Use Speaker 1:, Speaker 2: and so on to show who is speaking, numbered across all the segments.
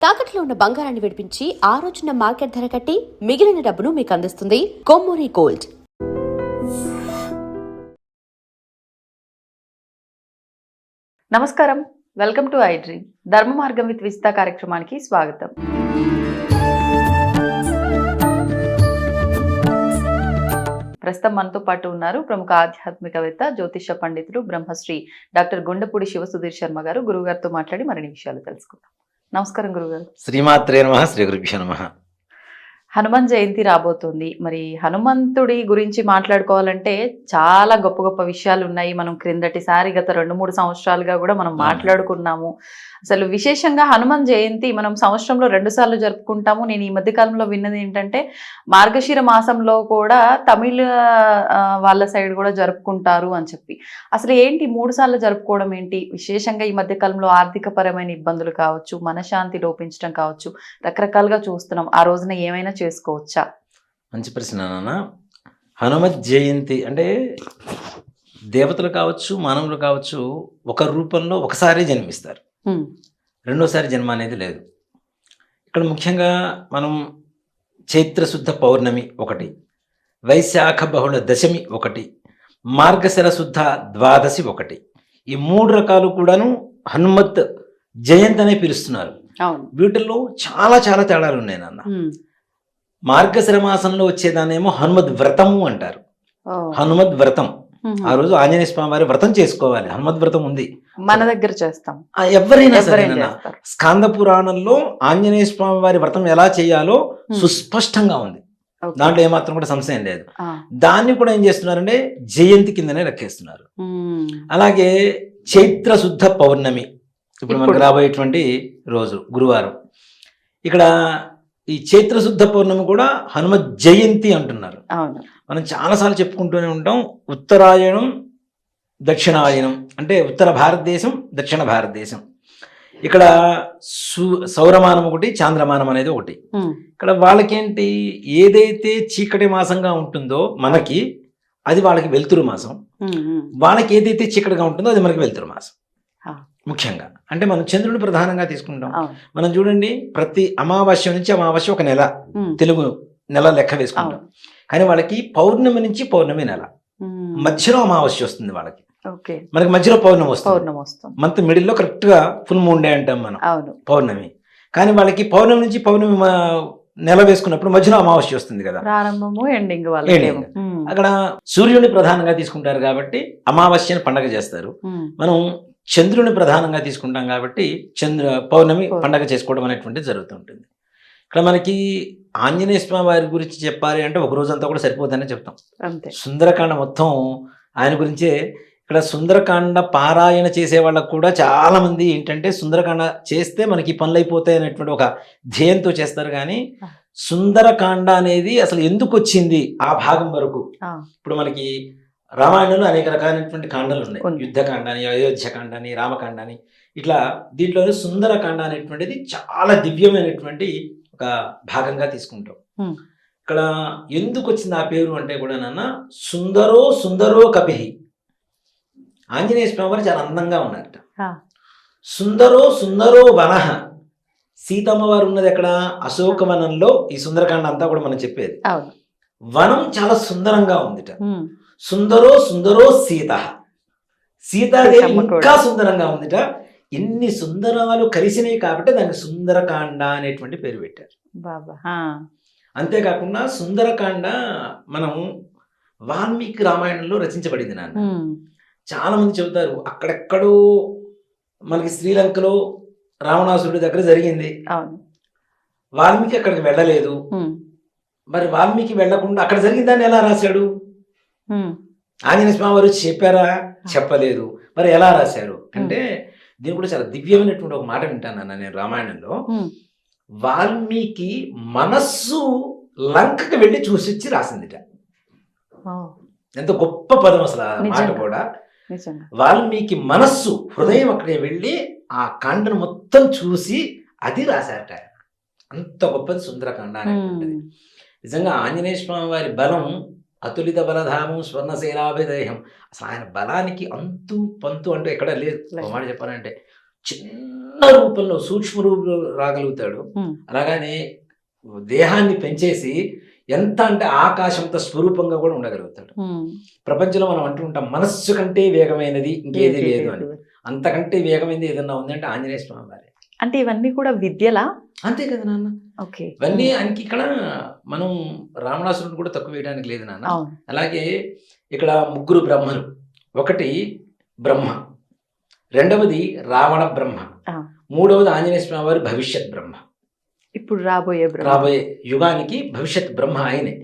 Speaker 1: తాకట్లో ఉన్న బంగారాన్ని విడిపించి ఆ రోజున మార్కెట్ ధర కట్టి మిగిలిన డబ్బును మీకు అందిస్తుంది కొమ్మూరి గోల్డ్.
Speaker 2: నమస్కారం, వెల్కమ్ టు ఐ డ్రీమ్. ధర్మ మార్గం విత్ విజిత కార్యక్రమానికి స్వాగతం. ప్రస్తుతం మనతో పాటు ఉన్నారు ప్రముఖ ఆధ్యాత్మికవేత్త, జ్యోతిష పండితులు, బ్రహ్మశ్రీ డాక్టర్ గుండపూడి శివ సుధీర్ శర్మ గారు. గురుగారితో మాట్లాడి మరిన్ని విషయాలు తెలుసుకుందాం. నమస్కారం గురుగారు.
Speaker 3: శ్రీమాత్రే నమః. శ్రీ గురుభ్యో నమః.
Speaker 2: హనుమాన్ జయంతి రాబోతుంది. మరి హనుమంతుడి గురించి మాట్లాడుకోవాలంటే చాలా గొప్ప గొప్ప విషయాలు ఉన్నాయి. మనం క్రిందటిసారి గత 2-3 సంవత్సరాలుగా కూడా మనం మాట్లాడుకున్నాము. అసలు విశేషంగా హనుమాన్ జయంతి మనం సంవత్సరంలో 2 సార్లు జరుపుకుంటాము. నేను ఈ మధ్య కాలంలో విన్నది ఏంటంటే మార్గశిర మాసంలో కూడా తమిళ వాళ్ళ సైడ్ కూడా జరుపుకుంటారు అని చెప్పి. అసలు ఏంటి 3 సార్లు జరుపుకోవడం ఏంటి? విశేషంగా ఈ మధ్య కాలంలో ఆర్థిక పరమైన ఇబ్బందులు కావచ్చు, మనశ్శాంతి లోపించడం కావచ్చు, రకరకాలుగా చూస్తున్నాం. ఆ రోజున ఏమైనా చేసుకోవచ్చా?
Speaker 3: మంచి ప్రశ్న నాన్న. హనుమత్ జయంతి అంటే దేవతలు కావచ్చు, మానవులు కావచ్చు, ఒక రూపంలో ఒకసారి జన్మిస్తారు. రెండోసారి జన్మ అనేది లేదు. ఇక్కడ ముఖ్యంగా మనం చైత్రశుద్ధ పౌర్ణమి ఒకటి, వైశాఖ బహుళ దశమి ఒకటి, మార్గశిర శుద్ధ ద్వాదశి ఒకటి. ఈ 3 రకాలు కూడాను హనుమత్ జయంతి అనే పిలుస్తున్నారు. వీటిల్లో చాలా చాలా తేడాలు ఉన్నాయి నాన్న. మార్గశిర మాసంలో వచ్చేదానేమో హనుమద్ వ్రతము అంటారు. హనుమద్ వ్రతం, ఆ రోజు ఆంజనేయ స్వామి వారి వ్రతం చేసుకోవాలి. హనుమద్ వ్రతం ఉంది,
Speaker 2: మన దగ్గర చేస్తాం.
Speaker 3: ఎవరైనా సరే స్కాంద పురాణంలో ఆంజనేయ స్వామి వారి వ్రతం ఎలా చేయాలో సుస్పష్టంగా ఉంది. దాంట్లో ఏమాత్రం కూడా సంశయం లేదు. దాన్ని కూడా ఏం చేస్తున్నారంటే జయంతి కిందనే లెక్కేస్తున్నారు. అలాగే చైత్ర శుద్ధ పౌర్ణమి ఇప్పుడు మనకు రాబోయేటువంటి రోజు గురువారం. ఇక్కడ ఈ చైత్ర శుద్ధ పౌర్ణమి కూడా హనుమత్ జయంతి అంటున్నారు. మనం చాలాసార్లు చెప్పుకుంటూనే ఉంటాం. ఉత్తరాయణం, దక్షిణాయనం అంటే ఉత్తర భారతదేశం, దక్షిణ భారతదేశం. ఇక్కడ సౌరమానం ఒకటి, చాంద్రమానం అనేది ఒకటి. ఇక్కడ వాళ్ళకేంటి, ఏదైతే చీకటి మాసంగా ఉంటుందో మనకి అది వాళ్ళకి వెలుతురు మాసం, వాళ్ళకి ఏదైతే చీకటిగా ఉంటుందో అది మనకి వెలుతురు మాసం. ముఖ్యంగా అంటే మనం చంద్రుడిని ప్రధానంగా తీసుకుంటాం. మనం చూడండి, ప్రతి అమావాస్య నుంచి అమావాస్య ఒక నెల, తెలుగు నెల లెక్క వేసుకుంటాం. కానీ వాళ్ళకి పౌర్ణమి నుంచి పౌర్ణమి నెల, మధ్యలో అమావాస్య వస్తుంది వాళ్ళకి. మనకి మధ్యలో పౌర్ణమి వస్తుంది. మంత్ మిడిల్ లో కరెక్ట్ గా ఫుల్ మూన్ డే అంటాం మనం పౌర్ణమి. కానీ వాళ్ళకి పౌర్ణమి నుంచి పౌర్ణమి నెల వేసుకున్నప్పుడు మధ్యలో అమావాస్య వస్తుంది కదా, ప్రారంభము ఎండింగ్. అక్కడ సూర్యుడిని ప్రధానంగా తీసుకుంటారు కాబట్టి అమావాస్యని పండగ చేస్తారు. మనం చంద్రుని ప్రధానంగా తీసుకుంటాం కాబట్టి పౌర్ణమి పండగ చేసుకోవడం అనేటువంటిది జరుగుతుంటుంది. ఇక్కడ మనకి ఆంజనేయ స్వామి వారి గురించి చెప్పాలి అంటే ఒక రోజంతా కూడా సరిపోతుందనే చెప్తాం. సుందరకాండ మొత్తం ఆయన గురించే. ఇక్కడ సుందరకాండ పారాయణ చేసే వాళ్ళకు కూడా చాలా మంది ఏంటంటే సుందరకాండ చేస్తే మనకి పనులు అయిపోతాయి అనేటువంటి ఒక ధ్యేయంతో చేస్తారు. కానీ సుందరకాండ అనేది అసలు ఎందుకు వచ్చింది ఆ భాగం వరకు, ఇప్పుడు మనకి రామాయణంలో అనేక రకాలైనటువంటి కాండాలు ఉన్నాయి. యుద్ధకాండ అని, అయోధ్యకాండ అని, రామకాండ అని, ఇట్లా దీంట్లోనే సుందరకాండ అనేటువంటిది చాలా దివ్యమైనటువంటి ఒక భాగంగా తీసుకుంటాం. ఇక్కడ ఎందుకు వచ్చింది ఆ పేరు అంటే కూడా నాన్న, సుందరో సుందరో కపిహి. ఆంజనేయ స్వామి వారు చాలా అందంగా ఉన్నారట. సుందరో సుందరో వనః. సీతమ్మ వారు ఉన్నది ఎక్కడ? అశోకవనంలో. ఈ సుందరకాండ అంతా కూడా మనం చెప్పేది. వనం చాలా సుందరంగా ఉందిట. సుందరో సుందరో సీత. సీతాదేవి ఇంకా సుందరంగా ఉందిట. ఇన్ని సుందరాలు కలిసినాయి కాబట్టి దానికి సుందరకాండ అనేటువంటి పేరు పెట్టారు. అంతేకాకుండా సుందరకాండ మనం వాల్మీకి రామాయణంలో రచించబడింది నాన్న. చాలా మంది చెబుతారు అక్కడెక్కడో మనకి శ్రీలంకలో రావణాసురుడి దగ్గర జరిగింది, వాల్మీకి అక్కడికి వెళ్ళలేదు. మరి వాల్మీకి వెళ్లకుండా అక్కడ జరిగిన దాన్ని ఎలా రాశాడు? ఆంజనేయ స్వామి వారు చెప్పారా? చెప్పలేదు. మరి ఎలా రాశారు అంటే దీని కూడా చాలా దివ్యమైనటువంటి ఒక మాట వింటాను నేను రామాయణంలో. వాల్మీకి మనస్సు లంకకి వెళ్ళి చూసిచ్చి రాసిందిట. ఎంత గొప్ప పదం అసలు ఆ మాట కూడా. వాల్మీకి మనస్సు, హృదయం అక్కడే వెళ్ళి ఆ కాండను మొత్తం చూసి అది రాశారట. అంత గొప్పది సుందరకాండ అనేటువంటిది. నిజంగా ఆంజనేయ స్వామి వారి బలం అతులిత బలధామం స్వర్ణశైలాభిదేహం. అసలు ఆయన బలానికి అంతు పంతు అంటూ ఎక్కడ లేదు. మాట చెప్పాలంటే చిన్న చిన్న రూపంలో సూక్ష్మ రూపంలో రాగలుగుతాడు. అలాగనే దేహాన్ని పెంచేసి ఎంత అంటే ఆకాశంతో స్వరూపంగా కూడా ఉండగలుగుతాడు. ప్రపంచంలో మనం అంటూ ఉంటాం మనస్సు కంటే వేగమైనది ఇంకేది లేదు అని. అంతకంటే వేగమైనది ఏదన్నా ఉందంటే ఆంజనేయ స్వామి వారే.
Speaker 2: అంటే ఇవన్నీ కూడా విద్యలా?
Speaker 3: అంతే కదా నాన్న.
Speaker 2: ఓకే.
Speaker 3: ఇవన్నీ ఆయనకి ఇక్కడ మనం రావణాసురుడు కూడా తక్కువ వేయడానికి లేదు నాన్న. అలాగే ఇక్కడ ముగ్గురు బ్రహ్మలు, ఒకటి బ్రహ్మ, రెండవది రావణ బ్రహ్మ, మూడవది ఆంజనేయ స్వామి వారి భవిష్యత్ బ్రహ్మ.
Speaker 2: ఇప్పుడు రాబోయే
Speaker 3: యుగానికి భవిష్యత్ బ్రహ్మ ఆయనే.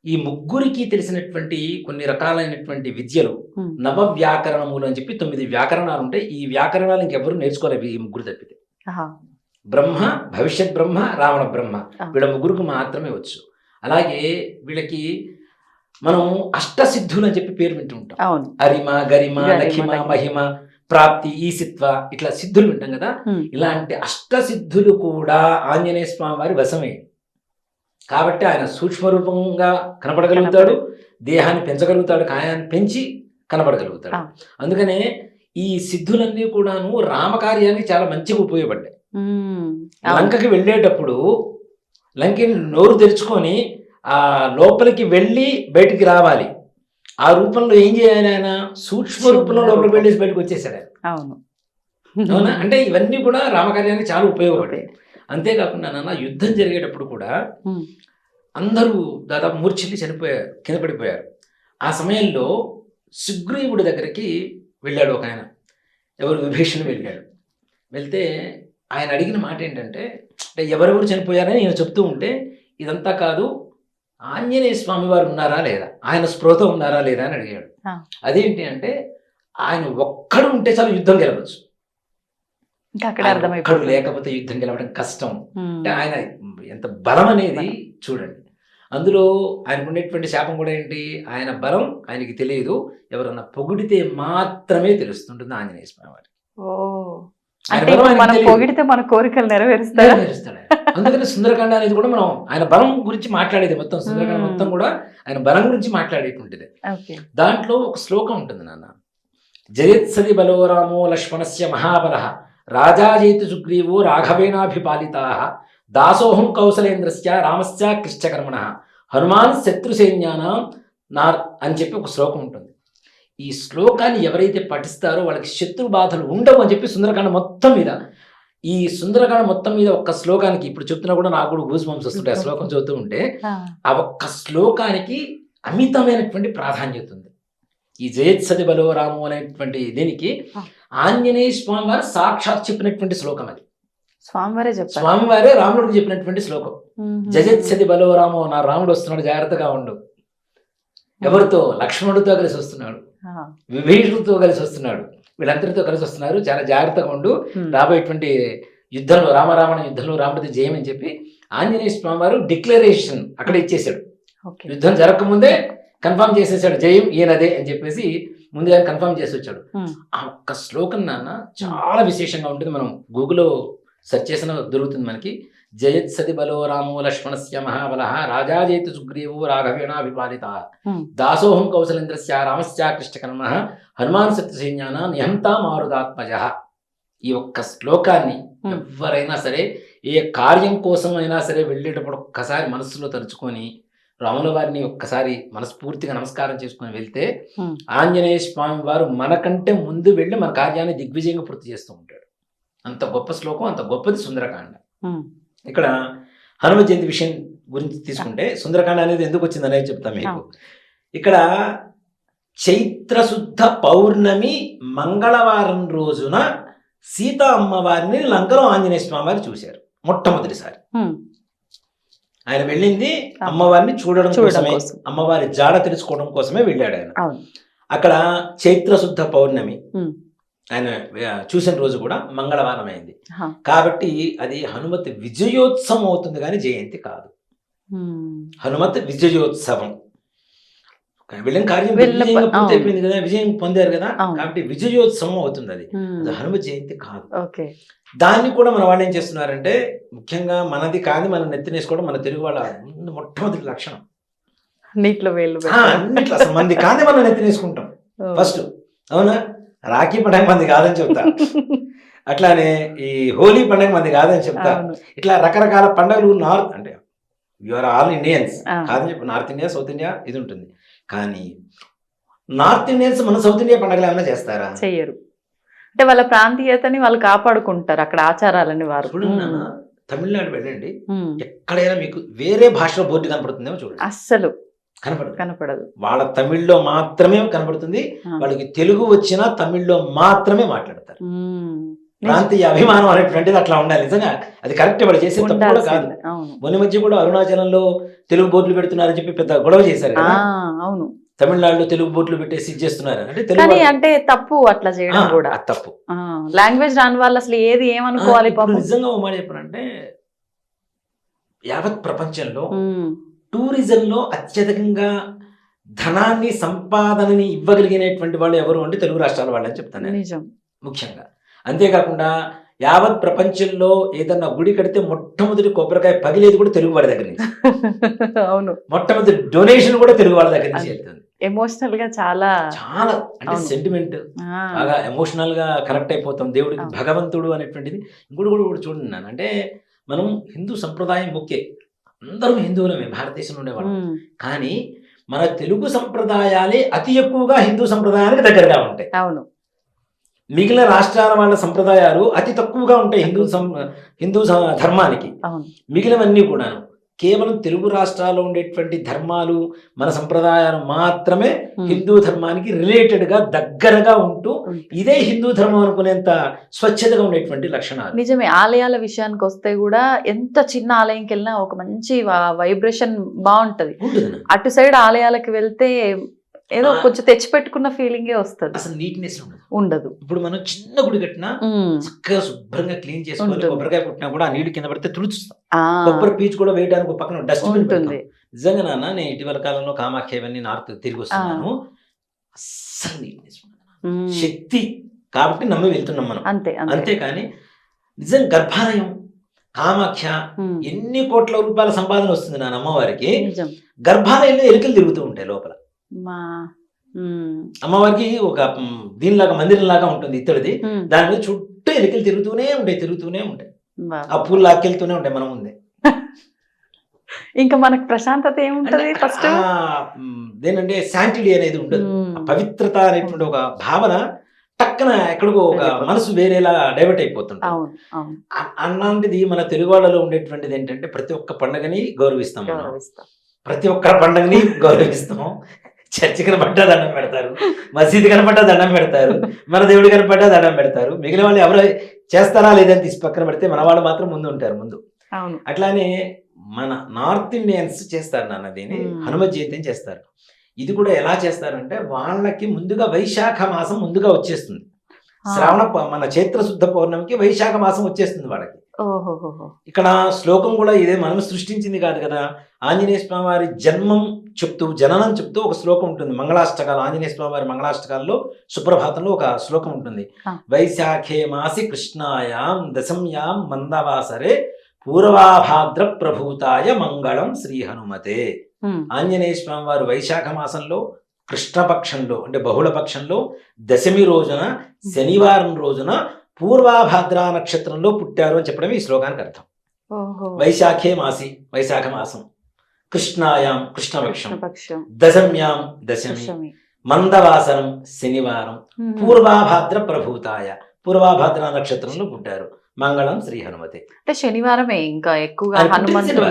Speaker 3: ఈ ముగ్గురికి తెలిసినటువంటి కొన్ని రకాలైనటువంటి విద్యలు నవ వ్యాకరణములు అని చెప్పి 9 వ్యాకరణాలు ఉంటాయి. ఈ వ్యాకరణాలు ఇంకెవరు నేర్చుకోలేవు ఈ ముగ్గురు తప్పితే. బ్రహ్మ, భవిష్యత్ బ్రహ్మ, రావణ బ్రహ్మ, వీళ్ళ ముగ్గురికి మాత్రమే వచ్చు. అలాగే వీళ్ళకి మనం అష్టసిద్ధులు అని చెప్పి పేరు వింటూ ఉంటాం. అరిమ, గరిమ, లఖిమ, మహిమ, ప్రాప్తి, ఈసిత్వ, ఇట్లా సిద్ధులు వింటాం కదా. ఇలాంటి అష్టసిద్ధులు కూడా ఆంజనేయ స్వామి వారి వశమే. కాబట్టి ఆయన సూక్ష్మ రూపంగా కనపడగలుగుతాడు, దేహాన్ని పెంచగలుగుతాడు, కాయాన్ని పెంచి కనపడగలుగుతాడు. అందుకనే ఈ సిద్ధులన్నీ కూడాను రామకార్యానికి చాలా మంచిగా ఉపయోగపడ్డాయి. లంకకి వెళ్ళేటప్పుడు లంకని నోరు తెరుచుకొని ఆ లోపలికి వెళ్ళి బయటికి రావాలి. ఆ రూపంలో ఏం చేయాలి? ఆయన సూక్ష్మ రూపంలో లోపలికి వెళ్ళేసి బయటకు వచ్చేసాడు ఆయన. అవునా? అంటే ఇవన్నీ కూడా రామకార్యానికి చాలా ఉపయోగపడ్డాయి. అంతేకాకుండా నాన్న యుద్ధం జరిగేటప్పుడు కూడా అందరూ దాదాపు మూర్ఛిల్లి చనిపోయారు, కింద పడిపోయారు. ఆ సమయంలో సుగ్రీవుడి దగ్గరికి వెళ్ళాడు ఒక ఆయన, ఎవరు విభీషణుడు వెళ్ళాడు. వెళ్తే ఆయన అడిగిన మాట ఏంటంటే, ఎవరెవరు చనిపోయారని నేను చెప్తూ ఉంటే, ఇదంతా కాదు, ఆంజనేయ స్వామి వారు ఉన్నారా లేదా, ఆయన స్పృహతో ఉన్నారా లేదా అని అడిగాడు. అదేంటి అంటే, ఆయన ఒక్కడు ఉంటే చాలు యుద్ధం గెలవచ్చు, ఒక్కడు లేకపోతే యుద్ధం గెలవడం కష్టం. అంటే ఆయన ఎంత బలం అనేది చూడండి. అందులో ఆయనకు ఉండేటువంటి శాపం కూడా ఏంటి, ఆయన బలం ఆయనకి తెలియదు, ఎవరన్నా పొగిడితే మాత్రమే తెలుస్తుంటుంది ఆంజనేయ స్వామి వారికి.
Speaker 2: పొగిడితే మన కోరికలు నెరవేరుస్తాడు.
Speaker 3: అందుకని సుందరకాండ అనేది కూడా మనం ఆయన బలం గురించి మాట్లాడేది, మొత్తం సుందరకాండ మొత్తం కూడా ఆయన బలం గురించి మాట్లాడేటువంటిది. దాంట్లో ఒక శ్లోకం ఉంటుంది నాన్న, జయత్సది బలోరామో లక్ష్మణస్య మహాబలః రాజాజేతు సుగ్రీవో రాఘవేణాభిపాలితా దాసోహం కౌసలేంద్రస్య రామస్య కృష్ణకర్మణ హనుమాన్ శత్రుసైన్యానాం నార్ అని చెప్పి ఒక శ్లోకం ఉంటుంది. ఈ శ్లోకాన్ని ఎవరైతే పఠిస్తారో వాళ్ళకి శత్రు బాధలు ఉండవు అని చెప్పి సుందరకాండ మొత్తం మీద, ఈ సుందరకాండ మొత్తం మీద ఒక్క శ్లోకానికి, ఇప్పుడు చెప్తున్నా కూడా నాకు కూడా గూస్ బంప్స్ వస్తుంటాయి ఆ శ్లోకం చదువుతూ ఉంటే, ఆ ఒక్క శ్లోకానికి అమితమైనటువంటి ప్రాధాన్యత ఉంది. ఈ జయత్సది బలో రాము అనేటువంటి దీనికి ఆంజనేయ స్వామి వారు సాక్షాత్ చెప్పినటువంటి శ్లోకం అది. స్వామివారే రాముడికి చెప్పినటువంటి శ్లోకం. జయత్సది బలో రాము, నా రాముడు వస్తున్నాడు జాగ్రత్తగా ఉండు. ఎవరితో? లక్ష్మణుడితో కలిసి వస్తున్నాడు, విభీషణుడితో కలిసి వస్తున్నాడు, వీళ్ళందరితో కలిసి వస్తున్నారు, చాలా జాగ్రత్తగా ఉండు, రాబోయేటువంటి యుద్ధంలో రామరావణ యుద్ధంలో రాముడితో జయమని చెప్పి ఆంజనేయ స్వామి వారు డిక్లరేషన్ అక్కడ ఇచ్చేసాడు. యుద్ధం జరగకముందే కన్ఫర్మ్ చేసేసాడు, జయం ఈయనదే అని చెప్పేసి ముందుగా కన్ఫర్మ్ చేసి వచ్చాడు. ఆ ఒక్క శ్లోకం నాన్న చాలా విశేషంగా ఉంటుంది. మనం గూగుల్లో సెర్చ్ చేసిన దొరుకుతుంది మనకి. జయత్సది బలో రామో లక్ష్మణస్య మహాబలః రాజాజేతు సుగ్రీవో రాఘవేణాభిపాలితా దాసోహం కౌసలేంద్రస్య రామస్య కృష్ణకర్మః హనుమాన్ శత్రుసైన్యానా నిహంతా మారుదాత్మజః. ఈ ఒక్క శ్లోకాన్ని ఎవరైనా సరే ఏ కార్యం కోసం అయినా సరే వెళ్ళేటప్పుడు ఒక్కసారి మనస్సులో తలుచుకొని రాముల వారిని ఒక్కసారి మనస్ఫూర్తిగా నమస్కారం చేసుకొని వెళ్తే ఆంజనేయ స్వామి వారు మనకంటే ముందు వెళ్ళి మన కార్యాన్ని దిగ్విజయంగా పూర్తి చేస్తూ ఉంటాడు. అంత గొప్ప శ్లోకం, అంత గొప్పది సుందరకాండ. ఇక్కడ హనుమ జయంతి విషయం గురించి తీసుకుంటే సుందరకాండ అనేది ఎందుకు వచ్చింది అనేది చెప్తాం మీకు. ఇక్కడ చైత్రశుద్ధ పౌర్ణమి మంగళవారం రోజున సీతా అమ్మవారిని లంకలో ఆంజనేయ స్వామి వారు చూశారు మొట్టమొదటిసారి. ఆయన వెళ్ళింది అమ్మవారిని చూడడం కోసమే, అమ్మవారి జాడ తెలుసుకోవడం కోసమే వెళ్ళాడు ఆయన. అక్కడ చైత్రశుద్ధ పౌర్ణమి ఆయన చూసిన రోజు కూడా మంగళవారం అయింది కాబట్టి అది హనుమత్ విజయోత్సవం అవుతుంది కానీ జయంతి కాదు. హనుమత్ విజయోత్సవం, వెళ్ళిన కార్యం పూర్తి అయిపోయింది కదా, విజయం పొందారు కదా, కాబట్టి విజయోత్సవం అవుతుంది. అది హనుమ జయంతి కాదు. దాన్ని కూడా మన వాళ్ళు ఏం చేస్తున్నారంటే, ముఖ్యంగా మనది కాదు మనం నెత్తినేసుకోవడం మన తెలుగు వాళ్ళ మొట్టమొదటి లక్షణం. అన్నిట్లో అసలు మనది కాదే మనం నెత్తినేసుకుంటాం ఫస్ట్. అవునా? రాఖీ పండగ మంది కాదని చెప్తా, అట్లానే ఈ హోలీ పండగ మంది కాదని చెప్తా.
Speaker 2: అవును.
Speaker 3: ఇట్లా రకరకాల పండుగలు నార్త్ అంటే యూఆర్ ఆల్ ఇండియన్స్
Speaker 2: ఆ.
Speaker 3: కాదని చెప్పి నార్త్ ఇండియా సౌత్ ఇండియా ఇది ఉంటుంది. కానీ నార్త్ ఇండియన్స్ మన సౌత్ ఇండియా పండుగలు ఏమైనా చేస్తారా?
Speaker 2: చెయ్యరు. అంటే వాళ్ళ ప్రాంతీయతని వాళ్ళు కాపాడుకుంటారు, అక్కడ ఆచారాలని వారు.
Speaker 3: చూడండి నాన్న, తమిళనాడు వెళ్ళండి,
Speaker 2: ఉమ్.
Speaker 3: ఎక్కడైనా మీకు వేరే భాషలో బోర్డు కనపడుతుందేమో చూడండి.
Speaker 2: అస్సలు
Speaker 3: కనపడదు.
Speaker 2: కనపడదు.
Speaker 3: వాళ్ళ తమిళ్లో మాత్రమే కనపడుతుంది.
Speaker 2: ఆ.
Speaker 3: వాళ్ళకి తెలుగు వచ్చినా తమిళ్లో మాత్రమే మాట్లాడతారు.
Speaker 2: ఉమ్.
Speaker 3: ప్రాంతీయ అభిమానం అనేటువంటిది అట్లా ఉండాలి. నిజంగా అది కరెక్ట్, వాళ్ళు చేసే తప్పు కూడా కాదు.
Speaker 2: ఉండాల్సిందే. అవును.
Speaker 3: మొన్న మధ్య కూడా అరుణాచలంలో తెలుగు బోర్డులు పెడుతున్నారని చెప్పి పెద్ద గొడవ చేశారు
Speaker 2: ఆ,
Speaker 3: కదా.
Speaker 2: అవును.
Speaker 3: తమిళనాడులో తెలుగు బోర్డులు పెట్టేసి ఇది చేస్తున్నారు అంటే తెలుగు
Speaker 2: కానీ
Speaker 3: వాళ్ళు-
Speaker 2: అంటే తప్పు అట్లా చేయడం
Speaker 3: ఆ,
Speaker 2: కూడా.
Speaker 3: అది తప్పు.
Speaker 2: లాంగ్వేజ్ రాని వాళ్ళు అసలు ఏది ఏమనుకోవాలి
Speaker 3: ఇప్పుడు
Speaker 2: పాపం.
Speaker 3: నిజంగా ఓ మాట చెప్పారంటే యావత్ ప్రపంచంలో
Speaker 2: ఉమ్.
Speaker 3: టూరిజంలో అత్యధికంగా ధనాన్ని సంపాదనని ఇవ్వగలిగినటువంటి వాళ్ళు ఎవరు అంటే తెలుగు రాష్ట్రాల వాళ్ళు అని చెప్తాను నేను
Speaker 2: నిజం.
Speaker 3: ముఖ్యంగా. అంతేకాకుండా యావత్ ప్రపంచంలో ఏదన్నా గుడి కడితే మొట్టమొదటి కొబ్బరికాయ పగిలేది కూడా తెలుగు వాళ్ళ దగ్గర నుంచి.
Speaker 2: అవును.
Speaker 3: మొట్టమొదటి డొనేషన్ కూడా ఇంకోటి వాళ్ళ దగ్గర నుంచి వెళ్తుంది.
Speaker 2: ఎమోషనల్ గా చాలా.
Speaker 3: చాలా అంటే
Speaker 2: అవును.
Speaker 3: సెంటిమెంట్,
Speaker 2: ఆ,
Speaker 3: బాగా ఎమోషనల్ గా కనెక్ట్ అయిపోతాం దేవుడికి.
Speaker 2: అవును.
Speaker 3: భగవంతుడు అనేటువంటిది ఇంకోటి కూడా చూడండి నాన్న, అంటే మనం హిందూ సంప్రదాయం ఓకే, అందరూ హిందువులమే భారతదేశంలో ఉండేవాళ్ళం.
Speaker 2: ఉమ్.
Speaker 3: కానీ మన తెలుగు సంప్రదాయాలే అతి ఎక్కువగా హిందూ సంప్రదాయానికి దగ్గరగా ఉంటాయి.
Speaker 2: అవును.
Speaker 3: మిగిలిన రాష్ట్రాల వాళ్ళ సంప్రదాయాలు అతి తక్కువగా ఉంటాయి హిందూ ధర్మానికి.
Speaker 2: అవును.
Speaker 3: మిగిలినవన్నీ కూడాను కేవలం తెలుగు రాష్ట్రాల్లో ఉండేటువంటి ధర్మాలు మన సంప్రదాయాలు మాత్రమే హిందూ ధర్మానికి రిలేటెడ్ గా దగ్గరగా ఉంటూ ఇదే హిందూ ధర్మం అనుకునేంత స్వచ్ఛతగా ఉండేటువంటి లక్షణాలు.
Speaker 2: నిజమే. ఆలయాల విషయానికి వస్తే కూడా ఎంత చిన్న ఆలయంకి వెళ్ళినా ఒక మంచి వైబ్రేషన్ బాగుంటది.
Speaker 3: ఉంటుంది.
Speaker 2: అటు సైడ్ ఆలయాలకు వెళ్తే ఏదో కొంచెం తెచ్చి పెట్టుకున్న ఫీలింగే వస్తుంది.
Speaker 3: అసలు నీట్నెస్ ఉండదు.
Speaker 2: ఉండదు.
Speaker 3: ఇప్పుడు మనం చిన్న గుడి కట్టినా
Speaker 2: ఉమ్.
Speaker 3: చక్కగా శుభ్రంగా క్లీన్ చేసుకోవాలి.
Speaker 2: ఉంటుంది.
Speaker 3: కొబ్బరికాయ పుట్టినా కూడా ఆ నీళ్ళు కింద పడితే తుడుచుస్తాం.
Speaker 2: ఆ,
Speaker 3: కొబ్బరి పీచు కూడా వేయడానికి ఒక పక్కన డస్ట్బిన్
Speaker 2: ఉంటుంది.
Speaker 3: నిజంగా నాన్న, నేను ఇటీవల కాలంలో కామాఖ్య ఇవన్నీ నార్త్ తిరిగి వస్తున్నాను. అస్సలు నీట్నెస్ ఉండదు.
Speaker 2: ఉమ్.
Speaker 3: శక్తి కాబట్టి నమ్మి వెళ్తున్నాం మనం,
Speaker 2: అంతే అంతే.
Speaker 3: అంతేకాని నిజం గర్భాలయం కామాఖ్య
Speaker 2: ఉమ్.
Speaker 3: ఎన్ని కోట్ల రూపాయల సంపాదన వస్తుంది నా అమ్మవారికి.
Speaker 2: నిజం.
Speaker 3: గర్భాలయంలో ఎలుకలు తిరుగుతూ ఉంటాయి లోపల.
Speaker 2: మా ఉమ్.
Speaker 3: అమ్మవారికి ఒక దీనిలాగా మందిరంలాగా ఉంటుంది ఇత్తడిది,
Speaker 2: ఉమ్.
Speaker 3: దాని మీద చుట్టూ ఎలుకలు తిరుగుతూనే ఉంటాయి.
Speaker 2: వా.
Speaker 3: ఆ పూలు లాక్కెళ్తూనే ఉంటాయి మన ముందే.
Speaker 2: ఇంకా మనకు ప్రశాంతత ఏముంటది ఫస్ట్.
Speaker 3: దేనంటే శాంటిటీ అనేది ఉండదు. ఆ పవిత్రత అనేటువంటి ఒక భావన టక్కన ఎక్కడికో ఒక మనసు వేరేలా డైవర్ట్ అయిపోతుంటుంది.
Speaker 2: అవును అవును.
Speaker 3: అలాంటిది మన తెలుగు వాళ్ళలో ఉండేటువంటిది ఏంటంటే ప్రతి ఒక్క పండుగని గౌరవిస్తాం మనం.
Speaker 2: గౌరవిస్తాం.
Speaker 3: ప్రతి ఒక్క పండుగని గౌరవిస్తాం. చర్చి కనపడ్డా దండం పెడతారు, మసీదు కనపడ్డా దండం పెడతారు, మన దేవుడు కనపడ్డా దండం పెడతారు. మిగిలిన వాళ్ళు ఎవరు చేస్తారా లేదని తీసి పక్కన పెడితే మన వాళ్ళు మాత్రం ముందు ఉంటారు ముందు.
Speaker 2: అవును.
Speaker 3: అట్లానే మన నార్త్ ఇండియన్స్ చేస్తారు నాన్న దీన్ని, హనుమ జయంతిని చేస్తారు. ఇది కూడా ఎలా చేస్తారంటే వాళ్ళకి ముందుగా వైశాఖ మాసం ముందుగా వచ్చేస్తుంది. మన చైత్ర శుద్ధ పౌర్ణమికి వైశాఖ మాసం వచ్చేస్తుంది వాళ్ళకి.
Speaker 2: ఓహోహో.
Speaker 3: ఇక్కడ శ్లోకం కూడా ఇదే మనం సృష్టించింది కాదు కదా. ఆంజనేయ స్వామి వారి జన్మం చెప్తూ జననం చెప్తూ ఒక శ్లోకం ఉంటుంది మంగళాష్టకాలు. ఆంజనేయ స్వామి వారి మంగళాష్టకాల్లో సుప్రభాతంలో ఒక శ్లోకం ఉంటుంది. వైశాఖే మాసి కృష్ణాయాం దశమ్యాం మందవాసరే పూర్వాభాద్ర ప్రభూతాయ మంగళం శ్రీ హనుమతే. ఆంజనేయ స్వామి వారు వైశాఖ మాసంలో కృష్ణపక్షంలో అంటే బహుళ పక్షంలో దశమి రోజున శనివారం రోజున పూర్వాభాద్ర నక్షత్రంలో పుట్టారు అని చెప్పడం ఈ శ్లోకానికి అర్థం. వైశాఖే మాసి వైశాఖ మాసం, కృష్ణాయాం కృష్ణపక్షం, దశమ్యాం దశమి, మందవాసరం శనివారం, పూర్వాభాద్ర ప్రభూతాయ పూర్వాభాద్ర నక్షత్రంలో పుట్టారు. మంగళం శ్రీ హనుమతే.
Speaker 2: అంటే శనివారమే ఇంకా ఎక్కువగా హనుమంతుడు.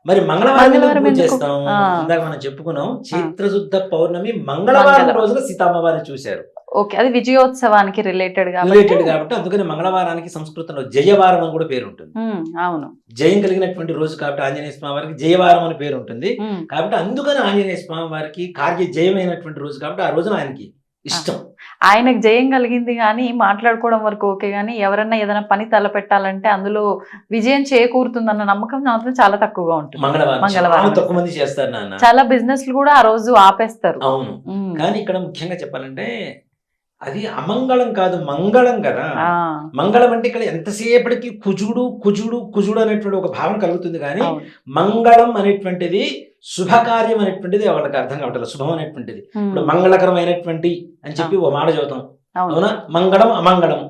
Speaker 3: మరి మంగళవారం పూజ చేస్తాం. ఇందాక మనం చెప్పుకున్నాం చైత్రశుద్ధ పౌర్ణమి మంగళవారం రోజున సీతమ్మవారిని చూశారు.
Speaker 2: ఓకే, అది విజయోత్సవానికి రిలేటెడ్
Speaker 3: కాబట్టి అందుకని మంగళవారానికి సంస్కృతంలో జయవారం అని కూడా పేరు ఉంటుంది.
Speaker 2: అవును,
Speaker 3: జయం కలిగినటువంటి రోజు కాబట్టి ఆంజనేయ స్వామి వారికి జయవారం అని పేరు ఉంటుంది. కాబట్టి అందుకని ఆంజనేయ స్వామి వారికి కార్య జయమైనటువంటి రోజు కాబట్టి ఆ రోజున ఆయనకి ఇష్టం.
Speaker 2: ఆయనకు జయం కలిగింది కానీ మాట్లాడుకోవడం వరకు ఓకే, కానీ ఎవరన్నా ఏదైనా పని తలపెట్టాలంటే అందులో విజయం చేకూరుతుందన్న నమ్మకం మాత్రం చాలా తక్కువగా ఉంటుంది.
Speaker 3: మంగళవారం తక్కువ మంది చేస్తారు నాన్న.
Speaker 2: చాలా బిజినెస్ కూడా ఆ రోజు ఆపేస్తారు.
Speaker 3: అవును, కానీ ఇక్కడ ముఖ్యంగా చెప్పాలంటే అది అమంగళం కాదు, మంగళం కదా. మంగళం అంటే ఇక్కడ ఎంతసేపటికి కుజుడు కుజుడు కుజుడు అనేటువంటి ఒక భావన కలుగుతుంది. కానీ మంగళం అనేటువంటిది శుభకార్యం అనేటువంటిది వాళ్ళకి అర్థం కావట్లేదు. శుభం అనేటువంటిది ఇప్పుడు మంగళకరమైనటువంటి అని చెప్పి ఓ మాట చదువుతాం, అవునా? మంగళం అమంగళం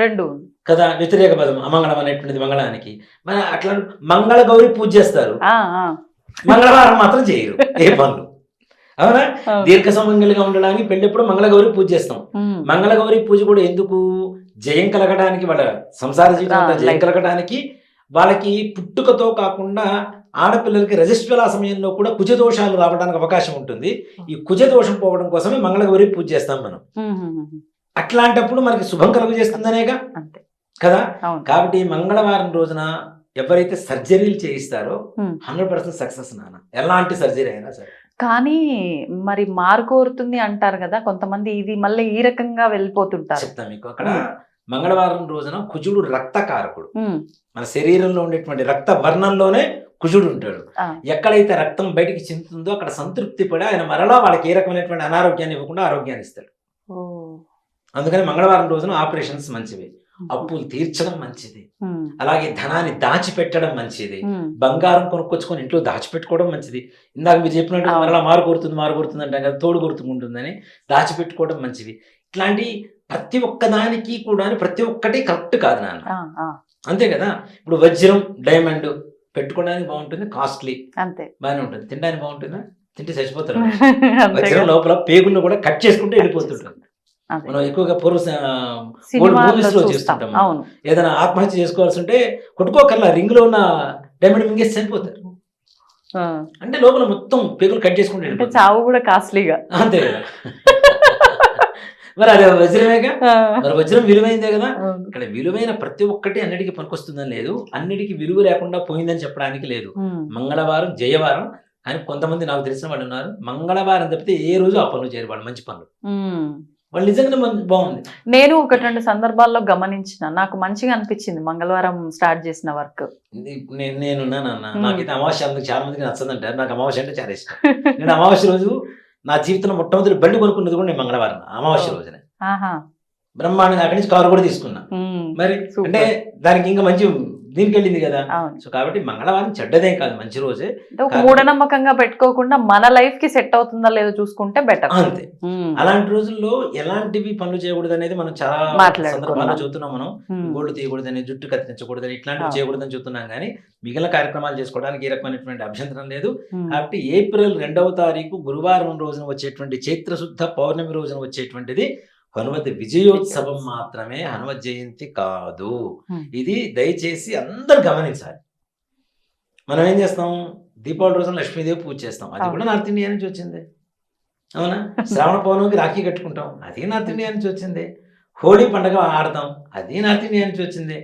Speaker 2: రెండు
Speaker 3: కదా, వ్యతిరేక పదం అమంగళం అనేటువంటిది మంగళానికి. మన అట్లా మంగళ గౌరి పూజ చేస్తారు, మంగళవారం మాత్రం చేయరు ఏ పనులు. అవునా? దీర్ఘ సుమంగళిగా ఉండడానికి పెళ్ళెప్పుడు మంగళగౌరి పూజ చేస్తాం. మంగళగౌరి పూజ కూడా ఎందుకు? జయం కలగడానికి, వాళ్ళ సంసార జీవితంలో జయం కలగడానికి, వాళ్ళకి పుట్టుకతో కాకుండా ఆడపిల్లలకి రజస్వల సమయంలో కూడా కుజదోషాలు రావడానికి అవకాశం ఉంటుంది. ఈ కుజదోషం పోవడం కోసమే మంగళగౌరి పూజ చేస్తాం మనం. అట్లాంటప్పుడు మనకి శుభం కలుగజేస్తుందనేగా కదా. కాబట్టి మంగళవారం రోజున ఎవరైతే సర్జరీలు చేయిస్తారో 100% సక్సెస్ నాన్న, ఎలాంటి సర్జరీ అయినా సరే.
Speaker 2: కానీ మరి కోరుతుంది అంటారు కదా కొంతమంది, ఇది మళ్ళీ ఈ రకంగా వెళ్ళిపోతుంటారు.
Speaker 3: చెప్తా మీకు. అక్కడ మంగళవారం రోజున కుజుడు రక్తకారకుడు. మన శరీరంలో ఉండేటువంటి రక్త వర్ణంలోనే కుజుడు ఉంటాడు. ఎక్కడైతే రక్తం బయటికి చిందుతుందో అక్కడ సంతృప్తి పడి ఆయన మరలా వాళ్ళకి ఏ రకమైనటువంటి అనారోగ్యాన్ని ఇవ్వకుండా ఆరోగ్యాన్ని ఇస్తాడు. అందుకని మంగళవారం రోజున ఆపరేషన్స్ మంచివి, అప్పులు తీర్చడం మంచిది, అలాగే ధనాన్ని దాచిపెట్టడం మంచిది, బంగారం కొనుక్కొచ్చుకొని ఇంట్లో దాచిపెట్టుకోవడం మంచిది. ఇందాక మీరు చెప్పినట్టు మరలా మారు కోరుతుంది అంటాం కదా, తోడు కొడుతుంటుందని దాచిపెట్టుకోవడం మంచిది. ఇట్లాంటి ప్రతి ఒక్కదానికి కూడా ప్రతి ఒక్కటి కరెక్ట్ కాదు నాన్న, అంతే కదా. ఇప్పుడు వజ్రం డైమండ్ పెట్టుకోవడానికి బాగుంటుంది, కాస్ట్లీ
Speaker 2: అంతే,
Speaker 3: బాగానే ఉంటుంది. తినడానికి బాగుంటుందా? తింటే చచ్చిపోతారు. వజ్రం లోపల పేగులను కూడా కట్ చేసుకుంటే వెళ్ళిపోతుంటుంది. మనం ఎక్కువగా మూవీస్ లో చూస్తుంటాం. ఏదైనా ఆత్మహత్య చేసుకోవాల్సి ఉంటే కొట్టుకోకర్లా, రింగ్ లో ఉన్న డైమండ్ మింగేసి చనిపోతారు. అంటే లోపల మొత్తం పేగులు కట్ చేసుకుంటే
Speaker 2: చావు కూడా కాస్ట్లీగా,
Speaker 3: అంతే కదా. మరి అదే వజ్రమేగా, మరి వజ్రం విలువైందే కదా. ఇక్కడ విలువైన ప్రతి ఒక్కటి అన్నిటికీ పనికొస్తుందని లేదు, అన్నిటికీ విలువ లేకుండా పోయిందని చెప్పడానికి లేదు. మంగళవారం జయవారం. కానీ కొంతమంది నాకు తెలిసిన వాళ్ళు ఉన్నారు, మంగళవారం తప్పితే ఏ రోజు ఆ పనులు చేయరు వాళ్ళు, మంచి పనులు వాళ్ళు నిజంగానే బాగుంది.
Speaker 2: నేను 1-2 సందర్భాల్లో గమనించిన, నాకు మంచిగా అనిపించింది మంగళవారం స్టార్ట్ చేసిన వర్క్.
Speaker 3: నేనున్నానన్న, నాకైతే అమావాస్య అందుకు చాలా మందికి నచ్చదంటారు, నాకు అమావాస్య అంటే చాలా ఇష్టం. నేను అమావాస్య రోజు నా జీవితంలో మొట్టమొదటి బండి కొనుక్కున్నది కూడా నేను మంగళవారం అమావాస్య రోజునే. బ్రహ్మాండంగా అక్కడి నుంచి కారు కూడా తీసుకున్నా. మరి అంటే దానికి ఇంకా మంచి దీనికి వెళ్ళింది కదా. సో కాబట్టి మంగళవారం చెడ్డదేం కాదు, మంచి రోజే.
Speaker 2: మూఢనమ్మకంగా పెట్టుకోకుండా మన లైఫ్ కి సెట్ అవుతుందా లేదో చూసుకుంటే బెటర్,
Speaker 3: అంతే. అలాంటి రోజుల్లో ఎలాంటివి పనులు చేయకూడదు అనేది మనం చాలా సందర్భాల్లో చూస్తున్నాం. మనం గోల్డ్ తీయకూడదని, జుట్టు కత్తిరించకూడదని, ఇట్లాంటివి చేయకూడదని చూస్తున్నాం. కానీ మిగిలిన కార్యక్రమాలు చేసుకోవడానికి ఏ రకమైనటువంటి అభ్యంతరం లేదు. కాబట్టి ఏప్రిల్ 2వ తారీఖు గురువారం రోజున వచ్చేటువంటి చైత్రశుద్ధ పౌర్ణమి రోజున వచ్చేటువంటిది హనుమత్ విజయోత్సవం మాత్రమే, హనుమత్ జయంతి కాదు. ఇది దయచేసి అందరు గమనించాలి. మనం ఏం చేస్తాం, దీపావళి రోజున లక్ష్మీదేవి పూజ చేస్తాం, అది కూడా నార్త్ ఇండియా నుంచి వచ్చింది. అవునా? శ్రావణ పౌర్ణమికి రాఖీ కట్టుకుంటాం, అది నార్త్ ఇండియా నుంచి వచ్చింది. హోళీ పండుగ ఆడతాం, అది నార్త్ ఇండియా నుంచి వచ్చింది.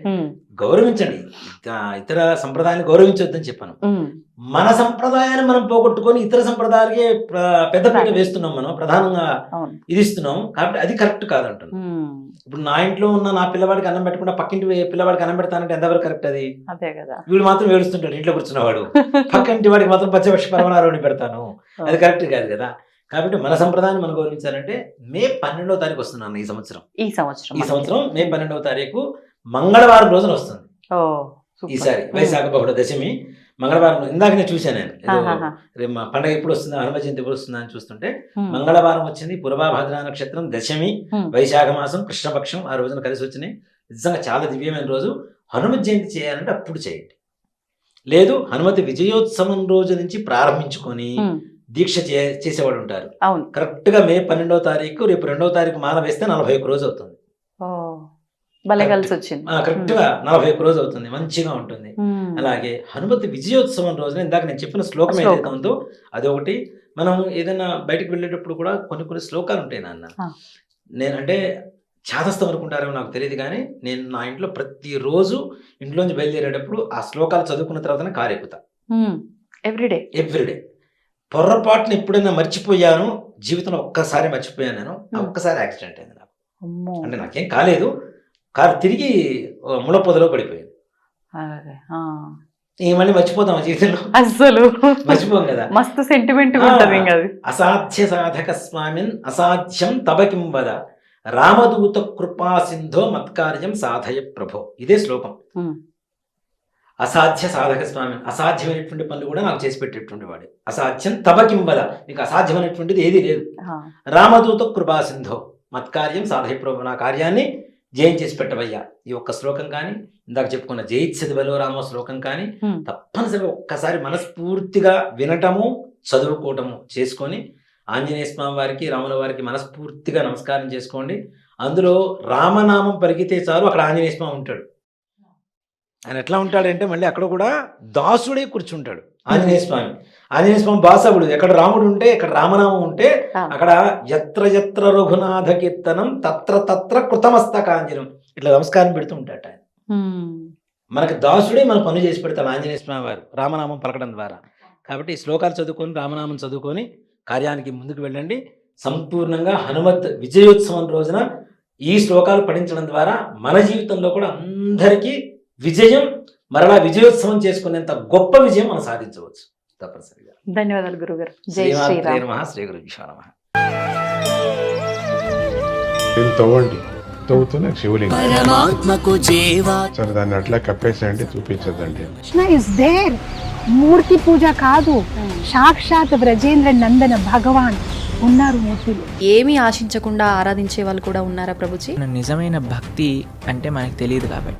Speaker 3: గౌరవించండి, ఇతర సంప్రదాయాన్ని గౌరవించొద్దని చెప్పాను. మన సంప్రదాయాన్ని మనం పోగొట్టుకొని ఇతర సంప్రదాయాలకే పెద్దపీట వేస్తున్నాం, మనం ప్రధానంగా ఇది ఇస్తున్నాం. కాబట్టి అది కరెక్ట్ కాదంటున్నాం. ఇప్పుడు నా ఇంట్లో ఉన్న నా పిల్లవాడికి అన్నం పెట్టకుండా పక్కింటి పిల్లవాడికి అన్నం పెడతానంటే ఎంతవరకు కరెక్ట్ అది? వీడు మాత్రం ఏడుస్తుంటాడు ఇంట్లో కూర్చున్నవాడు, పక్కింటి వాడికి మాత్రం పచ్చపక్షి పరమనారోని పెడతాను, అది కరెక్ట్ కాదు కదా. కాబట్టి మన సంప్రదాయాన్ని మనం గౌరవించాలంటే మే 12వ తారీఖు వస్తున్నాను ఈ సంవత్సరం మే 12వ తారీఖు మంగళవారం రోజున వస్తుంది ఈసారి. వైశాఖ బహుళ దశమి మంగళవారం. ఇందాక నేను చూశాను, నేను పండగ ఎప్పుడు వస్తుందా, హనుమ జయంతి ఎప్పుడు వస్తుందా అని చూస్తుంటే మంగళవారం వచ్చింది. పూర్వభాద్ర నక్షత్రం, దశమి, వైశాఖ మాసం, కృష్ణపక్షం ఆ రోజున కలిసి వచ్చినాయి. నిజంగా చాలా దివ్యమైన రోజు. హనుమ జయంతి చేయాలంటే అప్పుడు చేయండి, లేదు హనుమతి విజయోత్సవం రోజు నుంచి ప్రారంభించుకొని దీక్ష చేసేవాడు ఉంటారు. కరెక్ట్ గా మే 12వ తారీఖు, రేపు 2వ తారీఖు మాల వేస్తే 41 రోజు అవుతుంది. కరెక్ట్ గా 41 రోజు అవుతుంది, మంచిగా ఉంటుంది. అలాగే హనుమతి విజయోత్సవం రోజున ఇందాక నేను చెప్పిన శ్లోకం ఏదైతే ఉందో అదొకటి. మనం ఏదైనా బయటకు వెళ్ళేటప్పుడు కూడా కొన్ని శ్లోకాలు ఉంటాయి నాన్న. నేనంటే ఛాదస్థం అనుకుంటారేమో నాకు తెలియదు, కానీ నేను నా ఇంట్లో ప్రతిరోజు ఇంట్లోంచి బయలుదేరేటప్పుడు ఆ శ్లోకాలు చదువుకున్న తర్వాతనే కారు ఎక్కుతా. ఎవ్రీడే పొర్రపాటున ఎప్పుడైనా మర్చిపోయాను, జీవితంలో ఒక్కసారి మర్చిపోయాను నేను, ఒక్కసారి యాక్సిడెంట్ అయింది నాకు. అంటే నాకేం కాలేదు, కారు తిరిగి ముళ్ళపొదలో పడిపోయింది. మళ్ళీ మర్చిపోతాం జీవితంలో, అసలు మర్చిపోం కదా, మస్తు సెంటిమెంట్. అసాధ్య సాధక స్వామిన్ అసాధ్యం తబకిం వద, రామదూత కృపా సింధో మత్కార్యం సాధయ ప్రభో. ఇదే శ్లోకం. అసాధ్య సాధక స్వామి, అసాధ్యమైనటువంటి పనులు కూడా నాకు చేసి పెట్టేటువంటి వాడు. అసాధ్యం తబకిం వద, నీకు అసాధ్యమైనటువంటిది ఏది లేదు. రామదూత కృపా సింధో, మత్కార్యం సాధయ ప్రభు, నా కార్యాన్ని జయం చేసి పెట్టవయ్యా. ఈ ఒక్క శ్లోకం కానీ, ఇందాక చెప్పుకున్న జయిత్సది బలోరామో శ్లోకం కానీ తప్పనిసరిగా ఒక్కసారి మనస్ఫూర్తిగా వినటము, చదువుకోవటము చేసుకొని ఆంజనేయ స్వామి వారికి, రాముల వారికి మనస్ఫూర్తిగా నమస్కారం చేసుకోండి. అందులో రామనామం పలికితే చాలు అక్కడ ఆంజనేయ స్వామి ఉంటాడు. ఆయన ఎట్లా ఉంటాడంటే మళ్ళీ అక్కడ కూడా దాసుడే కూర్చుంటాడు ఆంజనేయ స్వామి. ఆంజనేయ స్వామి బాసవుడు. ఎక్కడ రాముడు ఉంటే, ఎక్కడ రామనామం ఉంటే అక్కడ ఎత్ర ఎత్ర రఘునాథ కీర్తనం తత్ర తత్ర కృతమస్తకాంజనం ఇట్లా నమస్కారం పెడుతూ ఉంటాడు ఆయన. మనకు దాసుడే మన పనులు చేసి పెడతాడు ఆంజనేయ స్వామి వారు రామనామం పలకడం ద్వారా. కాబట్టి ఈ శ్లోకాలు చదువుకొని, రామనామం చదువుకొని కార్యానికి ముందుకు వెళ్ళండి. సంపూర్ణంగా హనుమత్ విజయోత్సవం రోజున ఈ శ్లోకాలు పఠించడం ద్వారా మన జీవితంలో కూడా అందరికీ విజయం, మరలా విజయోత్సవం చేసుకునేంత గొప్ప విజయం మనం సాధించవచ్చు తప్పనిసరిగా.
Speaker 2: ధన్యవాదాలు గురుగారు. జై శ్రీరామ్.
Speaker 3: శ్రీ గురుభ్యో నమః.
Speaker 4: తవ్వండి, తవ్వుతున్న శివలింగం.
Speaker 5: పరమాత్మకు జీవా.
Speaker 4: సరే దాన్ని అట్లా కప్పేసేయండి, చూపించదండి.
Speaker 6: Krishna is there. మూర్తి పూజ కాదు, సాక్షాత్ బ్రజేంద్ర నందన భగవాన్ ఉన్నారు మూర్తిలో.
Speaker 7: ఏమీ ఆశించకుండా ఆరాధించే వాళ్ళు కూడా ఉన్నారా ప్రభుజీ?
Speaker 5: నిజమైన భక్తి అంటే మనకు తెలియదు కాబట్టి